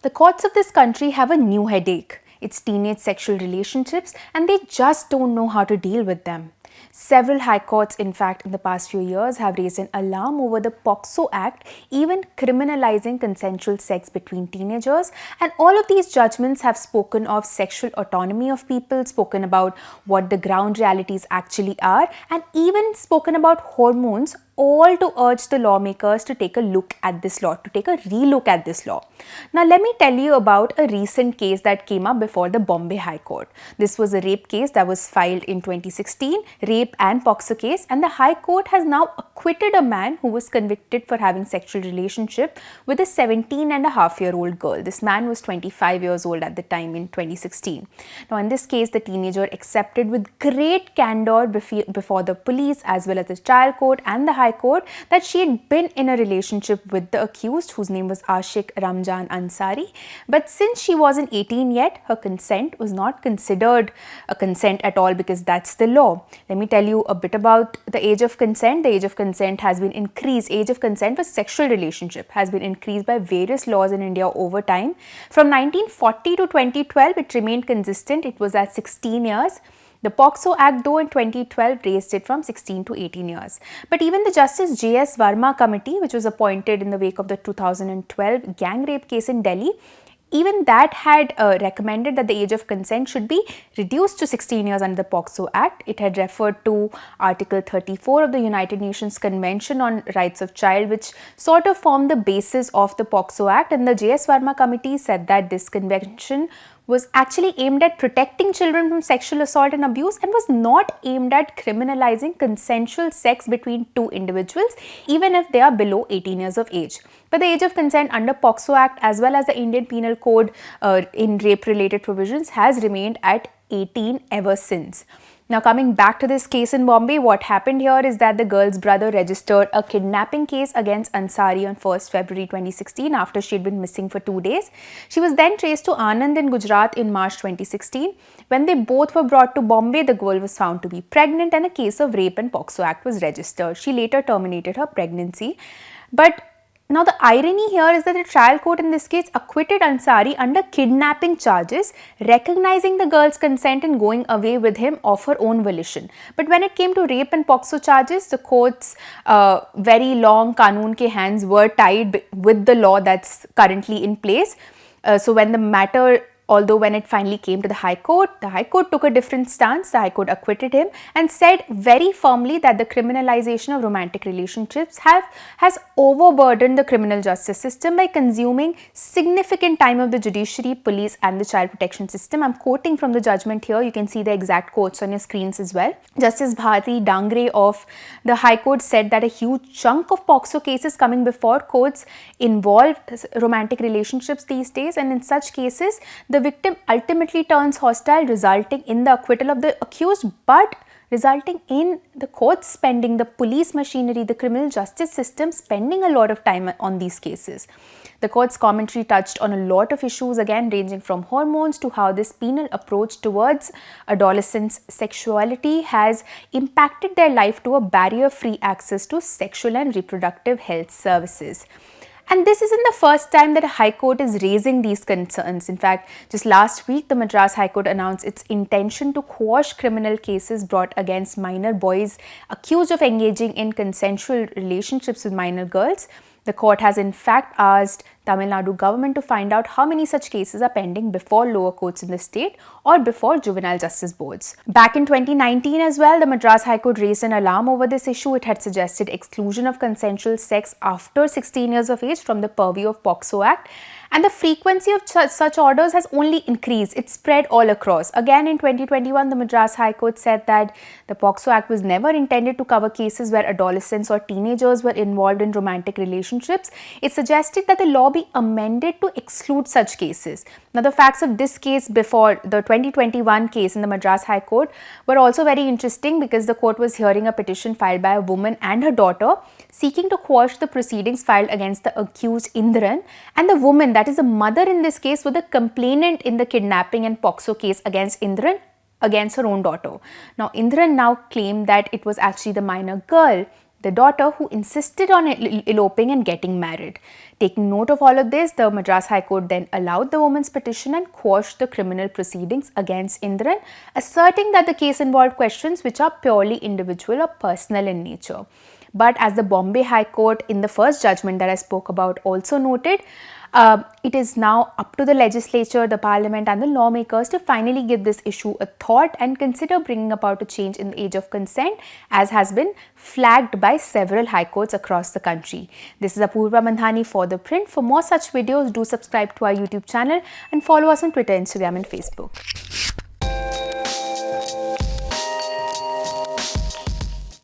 The courts of this country have a new headache. It's teenage sexual relationships, and they just don't know how to deal with them. Several high courts, in fact, in the past few years have raised an alarm over the POCSO Act, even criminalizing consensual sex between teenagers. And all of these judgments have spoken of sexual autonomy of people, spoken about what the ground realities actually are, and even spoken about hormones, all to urge the lawmakers to take a look at this law, to take a relook at this law. Now, let me tell you about a recent case that came up before the Bombay High Court. This was a rape case that was filed in 2016, rape and POCSO case, and the High Court has now acquitted a man who was convicted for having sexual relationship with a 17-and-a-half-year-old girl. This man was 25 years old at the time in 2016. Now, in this case, the teenager accepted with great candor before the police as well as the child court and the High Court that she had been in a relationship with the accused, whose name was Ashik Ramjan Ansari. But since she wasn't 18 yet, her consent was not considered a consent at all, because that's the law. Let me tell you a bit about the age of consent. The age of consent has been increased. Age of consent for sexual relationship has been increased by various laws in India over time. From 1940 to 2012, it remained consistent. It was at 16 years. The POCSO Act, though, in 2012 raised it from 16 to 18 years. But even the Justice J.S. Verma Committee, which was appointed in the wake of the 2012 gang rape case in Delhi, even that had recommended that the age of consent should be reduced to 16 years under the POCSO Act. It had referred to Article 34 of the United Nations Convention on Rights of Child, which sort of formed the basis of the POCSO Act. And the J.S. Verma Committee said that this convention was actually aimed at protecting children from sexual assault and abuse, and was not aimed at criminalizing consensual sex between two individuals, even if they are below 18 years of age. But the age of consent under POCSO Act as well as the Indian Penal Code in rape-related provisions has remained at 18 ever since. Now, coming back to this case in Bombay, what happened here is that the girl's brother registered a kidnapping case against Ansari on 1st February 2016 after she had been missing for 2 days. She was then traced to Anand in Gujarat in March 2016. When they both were brought to Bombay, the girl was found to be pregnant and a case of rape and POCSO Act was registered. She later terminated her pregnancy. But now, the irony here is that the trial court in this case acquitted Ansari under kidnapping charges, recognizing the girl's consent and going away with him of her own volition. But when it came to rape and POCSO charges, the court's very long Qanun ke hands were tied with the law that's currently in place. So when the matter Although when it finally came to the High Court took a different stance. The High Court acquitted him and said very firmly that the criminalization of romantic relationships has overburdened the criminal justice system by consuming significant time of the judiciary, police and the child protection system. I'm quoting from the judgment here. You can see the exact quotes on your screens as well. Justice Bharati Dangre of the High Court said that a huge chunk of POCSO cases coming before courts involve romantic relationships these days, and in such cases the victim ultimately turns hostile, resulting in the acquittal of the accused, but resulting in the courts spending, the police machinery, the criminal justice system spending a lot of time on these cases. The court's commentary touched on a lot of issues, again ranging from hormones to how this penal approach towards adolescents' sexuality has impacted their life to a barrier-free access to sexual and reproductive health services. And this isn't the first time that a High Court is raising these concerns. In fact, just last week, the Madras High Court announced its intention to quash criminal cases brought against minor boys accused of engaging in consensual relationships with minor girls. The court has in fact asked Tamil Nadu government to find out how many such cases are pending before lower courts in the state or before juvenile justice boards. Back in 2019 as well, the Madras High Court raised an alarm over this issue. It had suggested exclusion of consensual sex after 16 years of age from the purview of POCSO Act. And the frequency of such orders has only increased. It's spread all across. Again, in 2021, the Madras High Court said that the POCSO Act was never intended to cover cases where adolescents or teenagers were involved in romantic relationships. It suggested that the law be amended to exclude such cases. Now, the facts of this case before the 2021 case in the Madras High Court were also very interesting, because the court was hearing a petition filed by a woman and her daughter seeking to quash the proceedings filed against the accused Indran, and the woman, that is the mother in this case, was the complainant in the kidnapping and POCSO case against Indran against her own daughter. Now, Indran now claimed that it was actually the minor girl, the daughter, who insisted on eloping and getting married. Taking note of all of this, the Madras High Court then allowed the woman's petition and quashed the criminal proceedings against Indran, asserting that the case involved questions which are purely individual or personal in nature. But as the Bombay High Court in the first judgment that I spoke about also noted, it is now up to the legislature, the parliament and the lawmakers to finally give this issue a thought and consider bringing about a change in the age of consent, as has been flagged by several high courts across the country. This is Apurva Mandhani for The Print. For more such videos, do subscribe to our YouTube channel and follow us on Twitter, Instagram and Facebook.